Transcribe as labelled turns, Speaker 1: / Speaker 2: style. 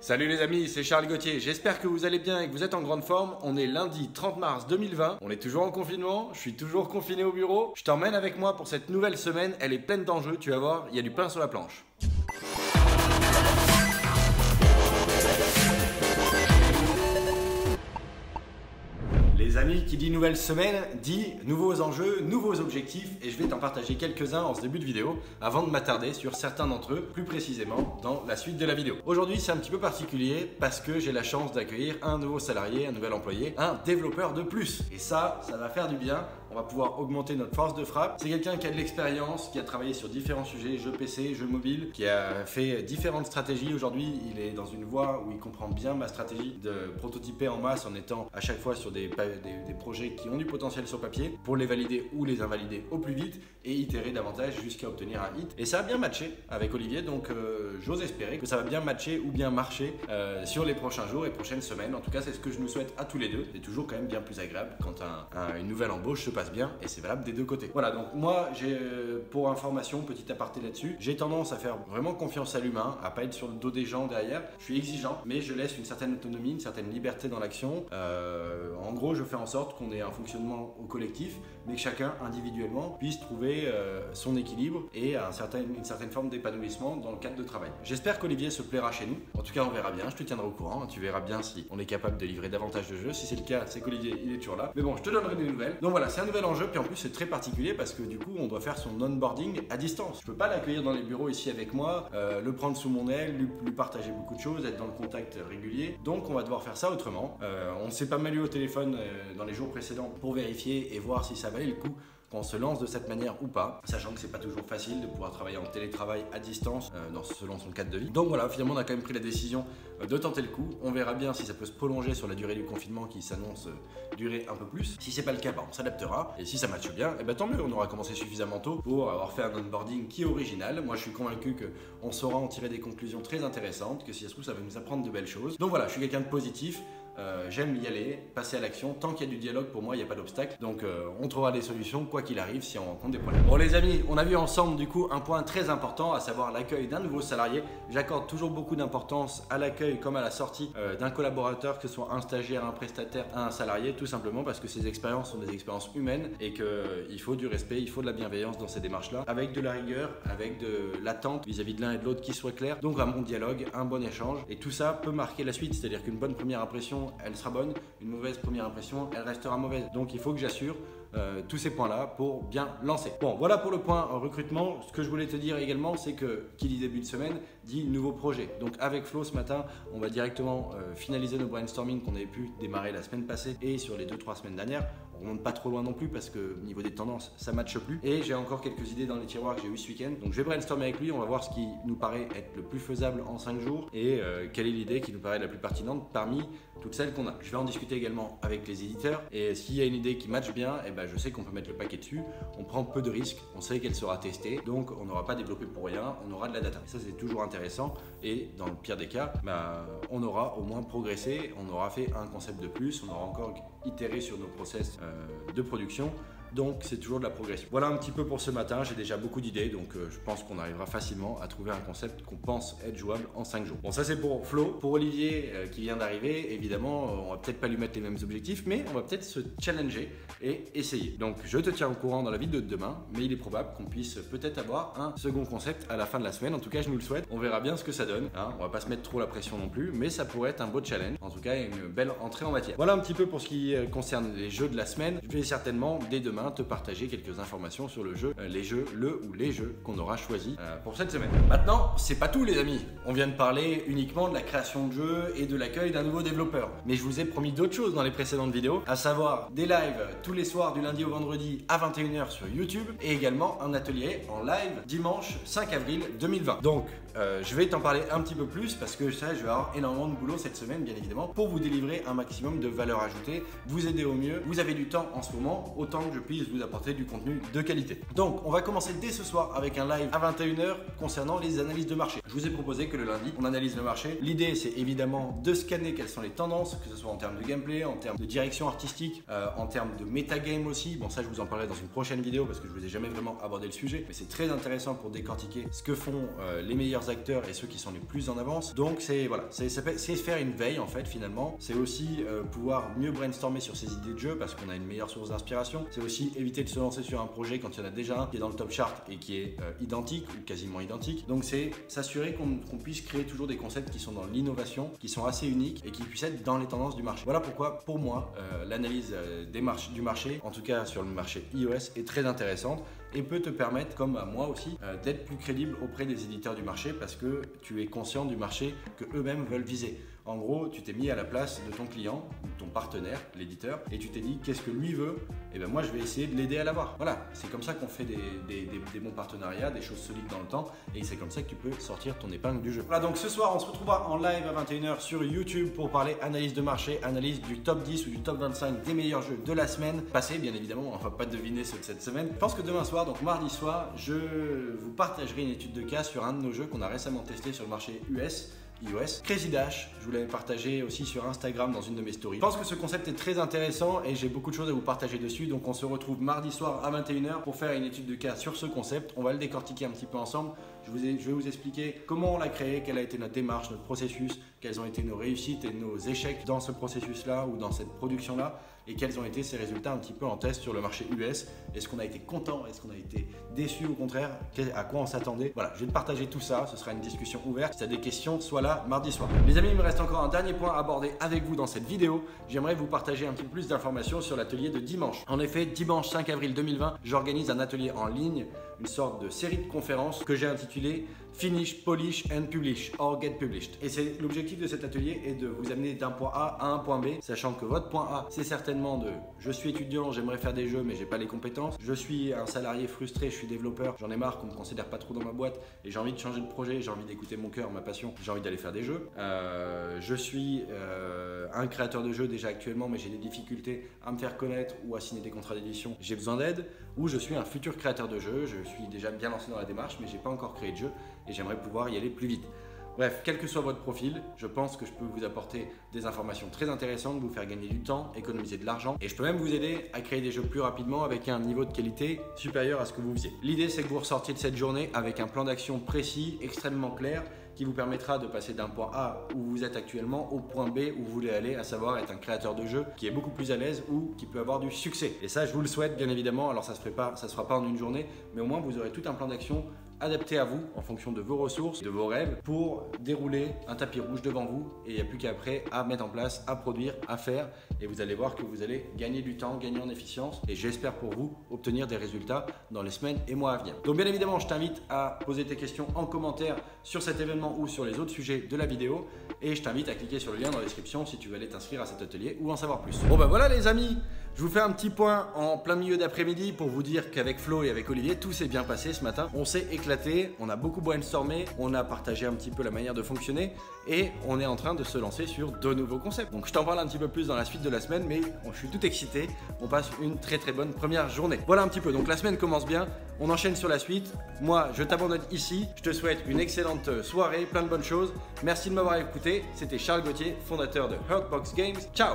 Speaker 1: Salut les amis, c'est Charles Gauthier, j'espère que vous allez bien et que vous êtes en grande forme. On est lundi 30 mars 2020, on est toujours en confinement, je suis toujours confiné au bureau. Je t'emmène avec moi pour cette nouvelle semaine, elle est pleine d'enjeux, tu vas voir, il y a du pain sur la planche. Les amis, qui dit nouvelle semaine, dit nouveaux enjeux, nouveaux objectifs et je vais t'en partager quelques-uns en ce début de vidéo avant de m'attarder sur certains d'entre eux plus précisément dans la suite de la vidéo. Aujourd'hui c'est un petit peu particulier parce que j'ai la chance d'accueillir un nouveau salarié, un nouvel employé, un développeur de plus et ça va faire du bien. On va pouvoir augmenter notre force de frappe. C'est quelqu'un qui a de l'expérience, qui a travaillé sur différents sujets, jeux PC, jeux mobiles, qui a fait différentes stratégies. Aujourd'hui, il est dans une voie où il comprend bien ma stratégie de prototyper en masse en étant à chaque fois sur des projets qui ont du potentiel sur papier pour les valider ou les invalider au plus vite et itérer davantage jusqu'à obtenir un hit. Et ça a bien matché avec Olivier, donc j'ose espérer que ça va bien matcher ou bien marcher sur les prochains jours et prochaines semaines. En tout cas, c'est ce que je nous souhaite à tous les deux. C'est toujours quand même bien plus agréable quand une nouvelle embauche se passe bien et c'est valable des deux côtés. Voilà, donc moi j'ai pour information, petit aparté là-dessus, j'ai tendance à faire vraiment confiance à l'humain, à pas être sur le dos des gens derrière. Je suis exigeant, mais je laisse une certaine autonomie, une certaine liberté dans l'action. En gros, je fais en sorte qu'on ait un fonctionnement au collectif, mais que chacun individuellement puisse trouver son équilibre et une certaine forme d'épanouissement dans le cadre de travail. J'espère qu'Olivier se plaira chez nous. En tout cas, on verra bien, je te tiendrai au courant. Tu verras bien si on est capable de livrer davantage de jeux. Si c'est le cas, c'est qu'Olivier il est toujours là. Mais bon, je te donnerai des nouvelles. Donc voilà, c'est un nouvel enjeu, puis en plus c'est très particulier parce que du coup on doit faire son onboarding à distance. Je peux pas l'accueillir dans les bureaux ici avec moi, le prendre sous mon aile, lui partager beaucoup de choses, être dans le contact régulier. Donc on va devoir faire ça autrement. On s'est pas mal eu au téléphone dans les jours précédents pour vérifier et voir si ça valait le coup qu'on se lance de cette manière ou pas, sachant que c'est pas toujours facile de pouvoir travailler en télétravail à distance selon son cadre de vie. Donc voilà, finalement on a quand même pris la décision de tenter le coup. On verra bien si ça peut se prolonger sur la durée du confinement qui s'annonce durer un peu plus. Si c'est pas le cas, on s'adaptera et si ça matche bien, tant mieux, on aura commencé suffisamment tôt pour avoir fait un onboarding qui est original. Moi je suis convaincu qu'on saura en tirer des conclusions très intéressantes, que si ça se trouve ça va nous apprendre de belles choses. Donc voilà, je suis quelqu'un de positif. J'aime y aller, passer à l'action. Tant qu'il y a du dialogue, pour moi, il n'y a pas d'obstacle. Donc, on trouvera des solutions, quoi qu'il arrive, si on rencontre des problèmes. Bon, les amis, on a vu ensemble, du coup, un point très important, à savoir l'accueil d'un nouveau salarié. J'accorde toujours beaucoup d'importance à l'accueil comme à la sortie d'un collaborateur, que ce soit un stagiaire, un prestataire, un salarié, tout simplement parce que ces expériences sont des expériences humaines et qu'il faut du respect, il faut de la bienveillance dans ces démarches-là, avec de la rigueur, avec de l'attente vis-à-vis de l'un et de l'autre qui soit clair. Donc, un bon dialogue, un bon échange. Et tout ça peut marquer la suite, c'est-à-dire qu'une bonne première impression, elle sera bonne, une mauvaise première impression, elle restera mauvaise. Donc il faut que j'assure tous ces points-là pour bien lancer. Bon, voilà pour le point recrutement. Ce que je voulais te dire également, c'est que qui dit début de semaine dit nouveau projet. Donc avec Flo ce matin, on va directement finaliser nos brainstorming qu'on avait pu démarrer la semaine passée et sur les 2-3 semaines dernières. On remonte pas trop loin non plus parce que au niveau des tendances, ça matche plus. Et j'ai encore quelques idées dans les tiroirs que j'ai eu ce week-end. Donc je vais brainstormer avec lui, on va voir ce qui nous paraît être le plus faisable en 5 jours et quelle est l'idée qui nous paraît la plus pertinente parmi toutes celles qu'on a. Je vais en discuter également avec les éditeurs et s'il y a une idée qui matche bien, je sais qu'on peut mettre le paquet dessus. On prend peu de risques, on sait qu'elle sera testée, donc on n'aura pas développé pour rien, on aura de la data. Et ça c'est toujours intéressant et dans le pire des cas, on aura au moins progressé, on aura fait un concept de plus, on aura encore itéré sur nos process de production. Donc c'est toujours de la progression. Voilà un petit peu pour ce matin, j'ai déjà beaucoup d'idées, donc je pense qu'on arrivera facilement à trouver un concept qu'on pense être jouable en 5 jours. Bon, ça c'est pour Flo. Pour Olivier qui vient d'arriver, évidemment on va peut-être pas lui mettre les mêmes objectifs, mais on va peut-être se challenger et essayer. Donc je te tiens au courant dans la vidéo de demain, mais il est probable qu'on puisse peut-être avoir un second concept à la fin de la semaine. En tout cas je nous le souhaite, on verra bien ce que ça donne, hein. On va pas se mettre trop la pression non plus, mais ça pourrait être un beau challenge. En tout cas une belle entrée en matière. Voilà un petit peu pour ce qui concerne les jeux de la semaine. Je vais certainement dès demain te partager quelques informations sur le jeu, les jeux qu'on aura choisi pour cette semaine. Maintenant, c'est pas tout les amis. On vient de parler uniquement de la création de jeux et de l'accueil d'un nouveau développeur. Mais je vous ai promis d'autres choses dans les précédentes vidéos, à savoir des lives tous les soirs du lundi au vendredi à 21 h sur YouTube et également un atelier en live dimanche 5 avril 2020. Donc, je vais t'en parler un petit peu plus parce que je vais avoir énormément de boulot cette semaine, bien évidemment, pour vous délivrer un maximum de valeur ajoutée, vous aider au mieux. Vous avez du temps en ce moment, autant que je puisse vous apporter du contenu de qualité. Donc on va commencer dès ce soir avec un live à 21h concernant les analyses de marché. Je vous ai proposé que le lundi, on analyse le marché. L'idée, c'est évidemment de scanner quelles sont les tendances, que ce soit en termes de gameplay, en termes de direction artistique, en termes de metagame aussi. Bon, ça, je vous en parlerai dans une prochaine vidéo parce que je vous ai jamais vraiment abordé le sujet, mais c'est très intéressant pour décortiquer ce que font les meilleurs acteurs et ceux qui sont les plus en avance. Donc c'est voilà, c'est faire une veille en fait finalement. C'est aussi pouvoir mieux brainstormer sur ses idées de jeu parce qu'on a une meilleure source d'inspiration. C'est aussi éviter de se lancer sur un projet quand il y en a déjà un qui est dans le top chart et qui est identique ou quasiment identique. Donc c'est s'assurer qu'on puisse créer toujours des concepts qui sont dans l'innovation, qui sont assez uniques et qui puissent être dans les tendances du marché. Voilà pourquoi pour moi l'analyse du marché, en tout cas sur le marché iOS, est très intéressante et peut te permettre, comme à moi aussi, d'être plus crédible auprès des éditeurs du marché parce que tu es conscient du marché que eux-mêmes veulent viser. En gros, tu t'es mis à la place de ton client, ton partenaire, l'éditeur, et tu t'es dit qu'est-ce que lui veut, et bien moi je vais essayer de l'aider à l'avoir. Voilà, c'est comme ça qu'on fait des bons partenariats, des choses solides dans le temps, et c'est comme ça que tu peux sortir ton épingle du jeu. Voilà, donc ce soir on se retrouvera en live à 21h sur YouTube pour parler analyse de marché, analyse du top 10 ou du top 25 des meilleurs jeux de la semaine passée, bien évidemment, on va pas deviner ceux de cette semaine. Je pense que demain soir, donc mardi soir, je vous partagerai une étude de cas sur un de nos jeux qu'on a récemment testé sur le marché iOS, Crazy Dash. Je vous l'avais partagé aussi sur Instagram dans une de mes stories. Je pense que ce concept est très intéressant et j'ai beaucoup de choses à vous partager dessus. Donc on se retrouve mardi soir à 21h pour faire une étude de cas sur ce concept. On va le décortiquer un petit peu ensemble. Je vais vous expliquer comment on l'a créé, quelle a été notre démarche, notre processus, quelles ont été nos réussites et nos échecs dans ce processus-là ou dans cette production-là et quels ont été ces résultats un petit peu en test sur le marché US. Est-ce qu'on a été content? Est-ce qu'on a été déçu? Au contraire, à quoi on s'attendait? Voilà, je vais te partager tout ça. Ce sera une discussion ouverte. Si tu as des questions, sois là mardi soir. Les amis, il me reste encore un dernier point à aborder avec vous dans cette vidéo. J'aimerais vous partager un petit peu plus d'informations sur l'atelier de dimanche. En effet, dimanche 5 avril 2020, j'organise un atelier en ligne, une sorte de série de conférences que j'ai intitulée Finish, Polish and Publish or Get Published. Et c'est l'objectif de cet atelier est de vous amener d'un point A à un point B, sachant que votre point A, c'est certainement de je suis étudiant, j'aimerais faire des jeux mais j'ai pas les compétences. Je suis un salarié frustré, je suis développeur, j'en ai marre qu'on me considère pas trop dans ma boîte et j'ai envie de changer de projet, j'ai envie d'écouter mon cœur, ma passion, j'ai envie d'aller faire des jeux. Je suis un créateur de jeux déjà actuellement mais j'ai des difficultés à me faire connaître ou à signer des contrats d'édition, j'ai besoin d'aide. Ou je suis un futur créateur de jeux, je suis déjà bien lancé dans la démarche mais j'ai pas encore créé de jeu et j'aimerais pouvoir y aller plus vite. Bref, quel que soit votre profil, je pense que je peux vous apporter des informations très intéressantes, vous faire gagner du temps, économiser de l'argent et je peux même vous aider à créer des jeux plus rapidement avec un niveau de qualité supérieur à ce que vous faisiez. L'idée, c'est que vous ressortiez de cette journée avec un plan d'action précis, extrêmement clair, qui vous permettra de passer d'un point A où vous êtes actuellement au point B où vous voulez aller, à savoir être un créateur de jeu qui est beaucoup plus à l'aise ou qui peut avoir du succès. Et ça, je vous le souhaite bien évidemment. Alors ça se fera pas en une journée, mais au moins vous aurez tout un plan d'action adapté à vous en fonction de vos ressources, de vos rêves pour dérouler un tapis rouge devant vous et il n'y a plus qu'après à mettre en place, à produire, à faire et vous allez voir que vous allez gagner du temps, gagner en efficience et j'espère pour vous obtenir des résultats dans les semaines et mois à venir. Donc bien évidemment, je t'invite à poser tes questions en commentaire sur cet événement ou sur les autres sujets de la vidéo et je t'invite à cliquer sur le lien dans la description si tu veux aller t'inscrire à cet atelier ou en savoir plus. Bon ben voilà les amis, je vous fais un petit point en plein milieu d'après-midi pour vous dire qu'avec Flo et avec Olivier, tout s'est bien passé ce matin. On s'est éclaté, on a beaucoup brainstormé, on a partagé un petit peu la manière de fonctionner et on est en train de se lancer sur de nouveaux concepts. Donc je t'en parle un petit peu plus dans la suite de la semaine, mais je suis tout excité. On passe une très très bonne première journée. Voilà un petit peu, donc la semaine commence bien, on enchaîne sur la suite. Moi, je t'abandonne ici, je te souhaite une excellente soirée, plein de bonnes choses. Merci de m'avoir écouté, c'était Charles Gauthier, fondateur de Hurtbox Games. Ciao!